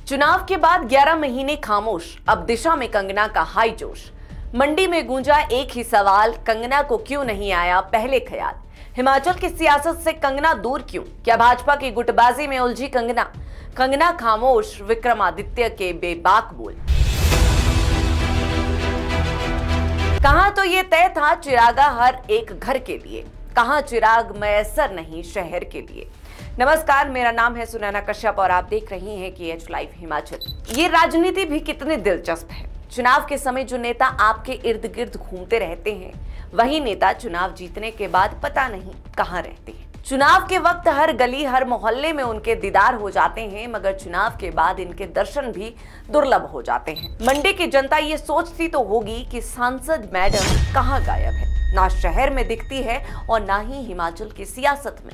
चुनाव के बाद 11 महीने खामोश, अब दिशा में कंगना का हाई जोश। मंडी में गूंजा एक ही सवाल, कंगना को क्यों नहीं आया पहले ख्याल। हिमाचल की सियासत से कंगना दूर क्यों, क्या भाजपा की गुटबाजी में उलझी कंगना। कंगना खामोश, विक्रमादित्य के बेबाक बोल। कहां तो ये तय था चिरागा हर एक घर के लिए, कहां चिराग मयसर नहीं शहर के लिए। नमस्कार, मेरा नाम है सुनैना कश्यप और आप देख रही हैं KH लाइव हिमाचल। ये राजनीति भी कितनी दिलचस्प है। चुनाव के समय जो नेता आपके इर्द गिर्द घूमते रहते हैं, वही नेता चुनाव जीतने के बाद पता नहीं कहां रहते हैं। चुनाव के वक्त हर गली हर मोहल्ले में उनके दीदार हो जाते हैं, मगर चुनाव के बाद इनके दर्शन भी दुर्लभ हो जाते हैं। मंडी की जनता ये सोचती तो होगी कि सांसद मैडम कहां गायब है। ना शहर में दिखती है और ना ही हिमाचल की सियासत में।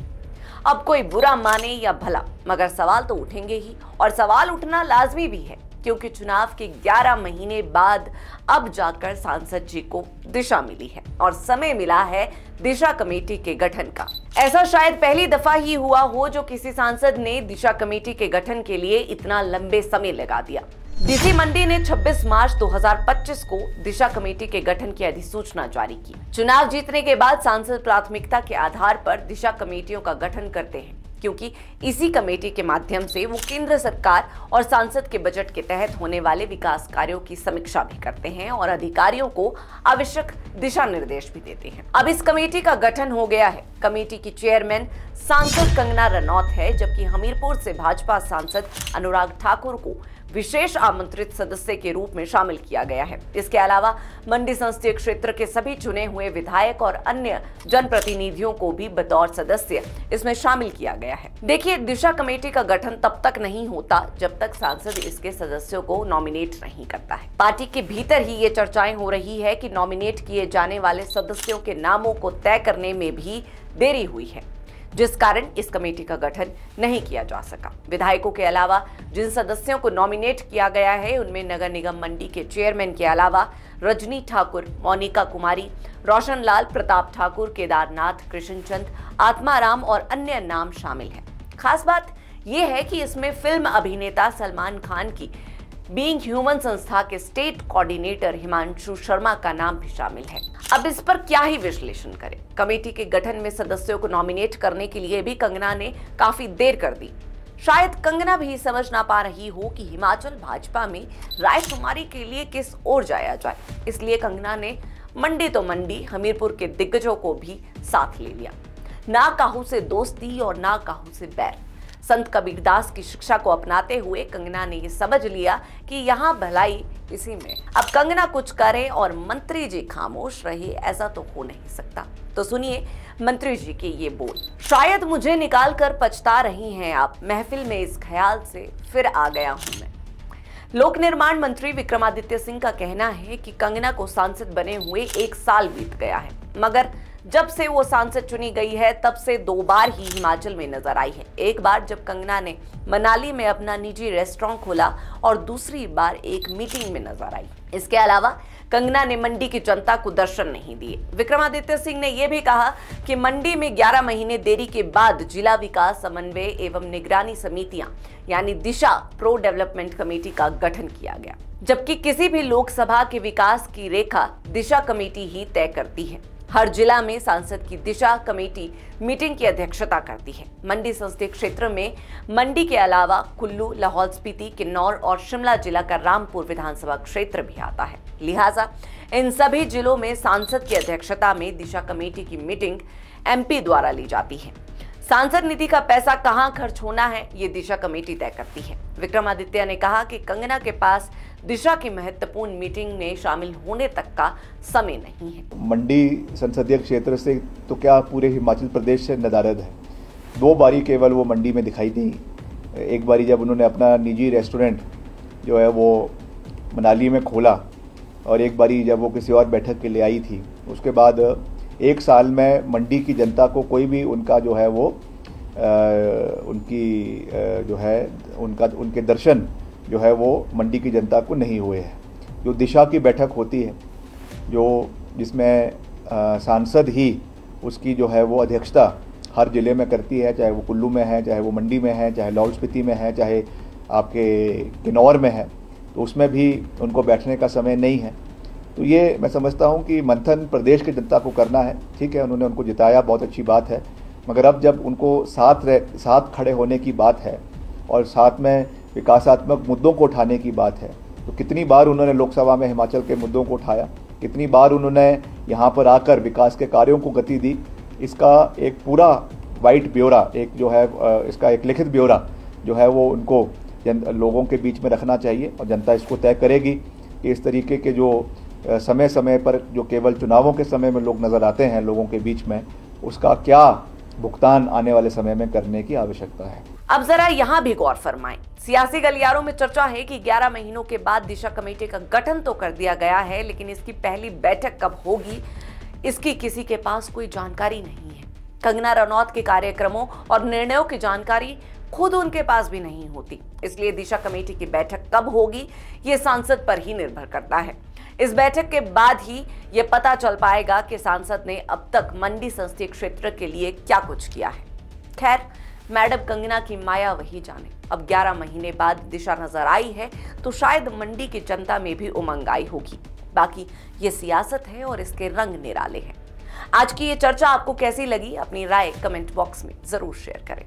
अब कोई बुरा माने या भला, मगर सवाल तो उठेंगे ही, और सवाल उठना लाजमी भी है, क्योंकि चुनाव के 11 महीने बाद अब जाकर सांसद जी को दिशा मिली है और समय मिला है दिशा कमेटी के गठन का। ऐसा शायद पहली दफा ही हुआ हो जो किसी सांसद ने दिशा कमेटी के गठन के लिए इतना लंबे समय लगा दिया। डीसी मंडी ने 26 मार्च 2025 को दिशा कमेटी के गठन की अधिसूचना जारी की। चुनाव जीतने के बाद सांसद प्राथमिकता के आधार पर दिशा कमेटियों का गठन करते हैं, क्योंकि इसी कमेटी के माध्यम से वो केंद्र सरकार और सांसद के बजट के तहत होने वाले विकास कार्यों की समीक्षा भी करते हैं और अधिकारियों को आवश्यक दिशा निर्देश भी देते हैं। अब इस कमेटी का गठन हो गया है। कमेटी की चेयरमैन सांसद कंगना रनौत है, जबकि हमीरपुर से भाजपा सांसद अनुराग ठाकुर को विशेष आमंत्रित सदस्य के रूप में शामिल किया गया है। इसके अलावा मंडी संसदीय क्षेत्र के सभी चुने हुए विधायक और अन्य जनप्रतिनिधियों को भी बतौर सदस्य इसमें शामिल किया गया है। देखिए, दिशा कमेटी का गठन तब तक नहीं होता जब तक सांसद इसके सदस्यों को नॉमिनेट नहीं करता है। पार्टी के भीतर ही ये चर्चाएं हो रही है कि नॉमिनेट किए जाने वाले सदस्यों के नामों को तय करने में भी देरी हुई है, जिस कारण इस कमेटी का गठन नहीं किया जा सका। विधायकों के अलावा जिन सदस्यों को नॉमिनेट किया गया है, उनमें नगर निगम मंडी के चेयरमैन के अलावा रजनी ठाकुर, मोनिका कुमारी, रोशन लाल, प्रताप ठाकुर, केदारनाथ, कृष्णचंद, आत्माराम और अन्य नाम शामिल हैं। खास बात यह है कि इसमें फिल्म अभिनेता सलमान खान की बीइंग ह्यूमन संस्था के स्टेट कोऑर्डिनेटर हिमांशु शर्मा का नाम भी शामिल है। अब इस पर क्या ही विश्लेषण करें। कमेटी के गठन में सदस्यों को नॉमिनेट करने के लिए भी कंगना ने काफी देर कर दी। शायद कंगना भी समझ ना पा रही हो कि हिमाचल भाजपा में रायशुमारी के लिए किस ओर जाया जाए, इसलिए कंगना ने मंडी तो मंडी, हमीरपुर के दिग्गजों को भी साथ ले लिया। ना काहू से दोस्ती और ना काहू से बैर। संत कबीरदास की शिक्षा को अपनाते हुए कंगना ने ये समझ लिया कि यहाँ भलाई इसी में। अब कंगना कुछ करे और मंत्री जी खामोश रहे, ऐसा तो हो नहीं सकता। तो सुनिए मंत्री जी के ये बोल। शायद मुझे निकाल कर पछता रही हैं आप, महफिल में इस ख्याल से फिर आ गया हूं मैं। लोक निर्माण मंत्री विक्रमादित्य सिंह का कहना है कि कंगना को सांसद बने हुए 1 साल बीत गया है, मगर जब से वो सांसद चुनी गई है तब से 2 बार ही हिमाचल में नजर आई है। एक बार जब कंगना ने मनाली में अपना निजी रेस्टोरेंट खोला और दूसरी बार एक मीटिंग में नजर आई। इसके अलावा कंगना ने मंडी की जनता को दर्शन नहीं दिए। विक्रमादित्य सिंह ने यह भी कहा कि मंडी में 11 महीने देरी के बाद जिला विकास समन्वय एवं निगरानी समितियां यानी दिशा प्रो डेवलपमेंट कमेटी का गठन किया गया, जबकि किसी भी लोकसभा के विकास की रेखा दिशा कमेटी ही तय करती है। हर जिला में सांसद की दिशा कमेटी मीटिंग की अध्यक्षता करती है। मंडी संसदीय क्षेत्र में मंडी के अलावा कुल्लू, लाहौल स्पीति, किन्नौर और शिमला जिला का रामपुर विधानसभा क्षेत्र भी आता है। लिहाजा इन सभी जिलों में सांसद की अध्यक्षता में दिशा कमेटी की मीटिंग MP द्वारा ली जाती है। सांसद निधि का पैसा कहां खर्च होना है, ये दिशा कमेटी तय करती है। विक्रमादित्य ने कहा कि कंगना के पास दिशा की महत्वपूर्ण मीटिंग में शामिल होने तक का समय नहीं है। मंडी संसदीय क्षेत्र से तो क्या पूरे हिमाचल प्रदेश से नदारद है। 2 बारी केवल वो मंडी में दिखाई दी। एक बारी जब उन्होंने अपना निजी रेस्टोरेंट जो है वो मनाली में खोला, और एक बारी जब वो किसी और बैठक के लिए आई थी। उसके बाद 1 साल में मंडी की जनता को कोई भी उनका जो है वो उनके दर्शन जो है वो मंडी की जनता को नहीं हुए हैं। जो दिशा की बैठक होती है, जिसमें सांसद ही उसकी जो है वो अध्यक्षता हर जिले में करती है, चाहे वो कुल्लू में है, चाहे वो मंडी में है, चाहे लाहौल स्पीति में है, चाहे आपके किन्नौर में है, तो उसमें भी उनको बैठने का समय नहीं है। तो ये मैं समझता हूँ कि मंथन प्रदेश की जनता को करना है। ठीक है, उन्होंने उनको जिताया, बहुत अच्छी बात है, मगर अब जब उनको साथ खड़े होने की बात है और साथ में विकासात्मक मुद्दों को उठाने की बात है, तो कितनी बार उन्होंने लोकसभा में हिमाचल के मुद्दों को उठाया, कितनी बार उन्होंने यहाँ पर आकर विकास के कार्यों को गति दी, इसका एक पूरा वाइट ब्यौरा, एक जो है इसका एक लिखित ब्यौरा जो है वो उनको लोगों के बीच में रखना चाहिए और जनता इसको तय करेगी कि इस तरीके के जो समय समय पर जो केवल चुनावों के समय में लोग नज़र आते हैं लोगों के बीच में, उसका क्या भुगतान आने वाले समय में करने की आवश्यकता है। अब जरा यहाँ भी गौर फरमाएं। सियासी गलियारों में चर्चा है कि 11 महीनों के बाद दिशा कमेटी का गठन तो कर दिया गया है, लेकिन इसकी पहली बैठक कब होगी इसकी किसी के पास कोई जानकारी नहीं है। कंगना रनौत के कार्यक्रमों और निर्णयों की जानकारी खुद उनके पास भी नहीं होती, इसलिए दिशा कमेटी की बैठक कब होगी ये सांसद पर ही निर्भर करता है। इस बैठक के बाद ही ये पता चल पाएगा कि सांसद ने अब तक मंडी संसदीय क्षेत्र के लिए क्या कुछ किया है। खैर, मैडम कंगना की माया वही जाने। अब 11 महीने बाद दिशा नजर आई है तो शायद मंडी की जनता में भी उमंग आई होगी। बाकी ये सियासत है और इसके रंग निराले हैं। आज की ये चर्चा आपको कैसी लगी? अपनी राय कमेंट बॉक्स में जरूर शेयर करें।